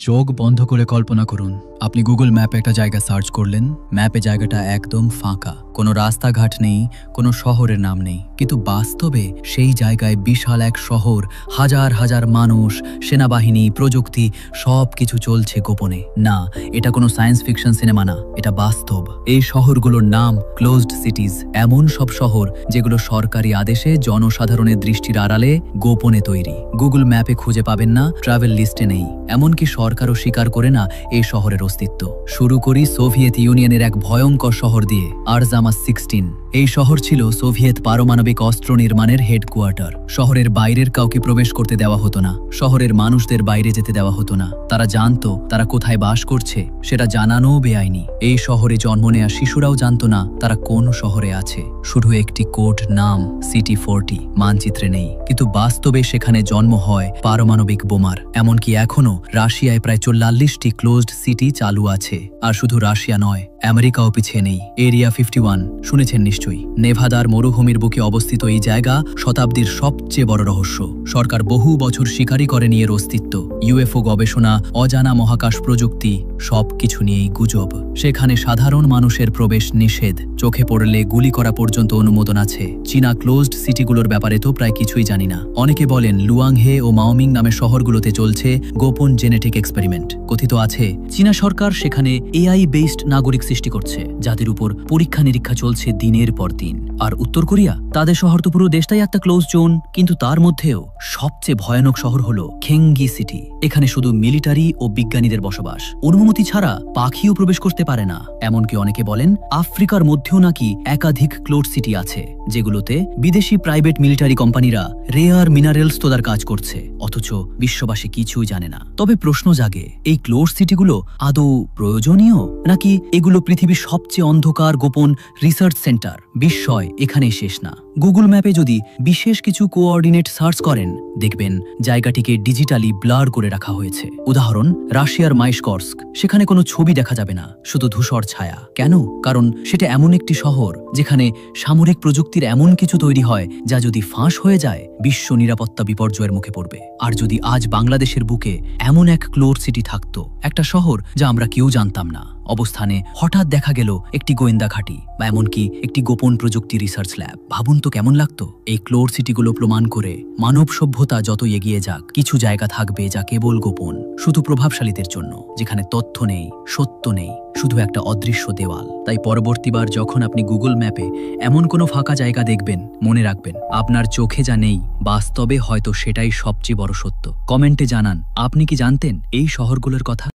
চোখ বন্ধ করে কল্পনা করুন, আপনি গুগল ম্যাপে একটা জায়গা সার্চ করলেন। ম্যাপে জায়গাটা একদম ফাঁকা, কোনো রাস্তাঘাট নেই, কোনো শহরের নাম নেই। কিন্তু বাস্তবে সেই জায়গায় বিশাল এক শহর, হাজার হাজার মানুষ, সেনাবাহিনী, প্রযুক্তি, সব কিছু চলছে গোপনে। না, এটা কোনো সায়েন্স ফিকশন সিনেমা না, এটা বাস্তব। এই শহরগুলোর নাম ক্লোজড সিটিজ, এমন সব শহর যেগুলো সরকারি আদেশে জনসাধারণের দৃষ্টির আড়ালে গোপনে তৈরি। গুগল ম্যাপে খুঁজে পাবেন না, ট্রাভেল লিস্টে নেই, এমনকি সরকারও স্বীকার করে না এই শহরের অস্তিত্ব। শুরু করি সোভিয়েত ইউনিয়নের এক ভয়ঙ্কর শহর দিয়ে, আরজামা 16। এই শহর ছিল সোভিয়েত পারমাণবিক অস্ত্র নির্মাণের হেডকোয়ার্টার। শহরের বাইরের কাউকে প্রবেশ করতে দেওয়া হতো না, শহরের মানুষদের বাইরে যেতে দেওয়া হতো না। তারা জানতো তারা কোথায় বাস করছে, সেটা জানানোও বেআইনি। এই শহরে জন্ম নেয়া শিশুরাও জানতো না তারা কোন শহরে আছে। শুধু একটি কোড নাম সিটি 40 মানচিত্রে নেই, কিন্তু বাস্তবে সেখানে জন্ম হয় পারমাণবিক বোমার। এমনকি এখনো রাশিয়ায় প্রায় 44টি ক্লোজড সিটি চালু আছে। আর শুধু রাশিয়া নয়, আমেরিকাও পিছিয়ে নেই। এরিয়া 51 শুনেছেন নিশ্চয়ই। নেভাদার মরুভূমির বুকে অবস্থিত এই জায়গা শতাব্দীর সবচেয়ে বড় রহস্য। সরকার বহু বছর স্বীকারই করেনি এর অস্তিত্ব। ইউএফও গবেষণা, অজানা মহাকাশ প্রযুক্তি, সবকিছু নিয়েই গুজব। সেখানে সাধারণ মানুষের প্রবেশ নিষেধ, চোখে পড়লে গুলি করা পর্যন্ত অনুমোদন আছে। চীনা ক্লোজড সিটিগুলোর ব্যাপারে তো প্রায় কিছুই জানি না। অনেকে বলেন লুয়াংহে ও মাওমিং নামে শহরগুলোতে চলছে গোপন জেনেটিক এক্সপেরিমেন্ট। কথিত আছে চীনা সরকার সেখানে এআই বেসড নাগরিক সৃষ্টি করছে, যাদের উপর পরীক্ষা নিরীক্ষা চলছে দিনের পর দিন। আর উত্তর কোরিয়া, তাদের শহর তো পুরো দেশটাই একটা ক্লোজ জোন। কিন্তু তার মধ্যেও সবচেয়ে ভয়ানক শহর হলো খেঙ্গি সিটি। এখানে শুধু মিলিটারি ও বিজ্ঞানীদের বসবাস, অনুমতি ছাড়া পাখিও প্রবেশ করতে পারে না। এমনকি অনেকে বলেন আফ্রিকার মধ্যেও নাকি একাধিক ক্লোজ সিটি আছে, যেগুলোতে বিদেশি প্রাইভেট মিলিটারি কোম্পানিরা রেয়ার মিনারেলস তোলার কাজ করছে, অথচ বিশ্ববাসী কিছুই জানে না। তবে প্রশ্ন জাগে, এই ক্লোজ সিটিগুলো আদৌ প্রয়োজনীয়, নাকি এগুলো পৃথিবীর সবচেয়ে অন্ধকার গোপন রিসার্চ সেন্টার? বিস্ময় এখানেই শেষ না। গুগল ম্যাপে যদি বিশেষ কিছু কোঅর্ডিনেট সার্চ করেন, দেখবেন জায়গাটিকে ডিজিটালি ব্লার করে রাখা হয়েছে। উদাহরণ, রাশিয়ার মাইস্কর্স্ক, সেখানে কোনো ছবি দেখা যাবে না, শুধু ধূসর ছায়া। কেন? কারণ সেটা এমন একটি শহর যেখানে সামরিক প্রযুক্তির এমন কিছু তৈরি হয় যা যদি ফাঁস হয়ে যায়, বিশ্ব নিরাপত্তা বিপর্যয়ের মুখে পড়বে। আর যদি আজ বাংলাদেশের বুকে এমন এক ক্লোজ সিটি থাকতো, একটা শহর যা আমরা কেউ জানতাম না, অবস্থানে হঠাৎ দেখা গেল একটি গোয়েন্দা ঘাঁটি বা এমনকি একটি গোপন প্রযুক্তি রিসার্চ ল্যাব, ভাবুন তো কেমন লাগতো। এই ক্লোজ সিটিগুলো প্রমাণ করে মানব সভ্যতা যত এগিয়ে যাক, কিছু জায়গা থাকবে যা কেবল গোপন, শুধু প্রভাবশালীদের জন্য, যেখানে তথ্য নেই, সত্য নেই, শুধু একটা অদৃশ্য দেওয়াল। তাই পরবর্তীবার যখন আপনি গুগল ম্যাপে এমন কোনো ফাঁকা জায়গা দেখবেন, মনে রাখবেন আপনার চোখে যা নেই, বাস্তবে হয়তো সেটাই সবচেয়ে বড় সত্য। কমেন্টে জানান আপনি কি জানতেন এই শহরগুলোর কথা।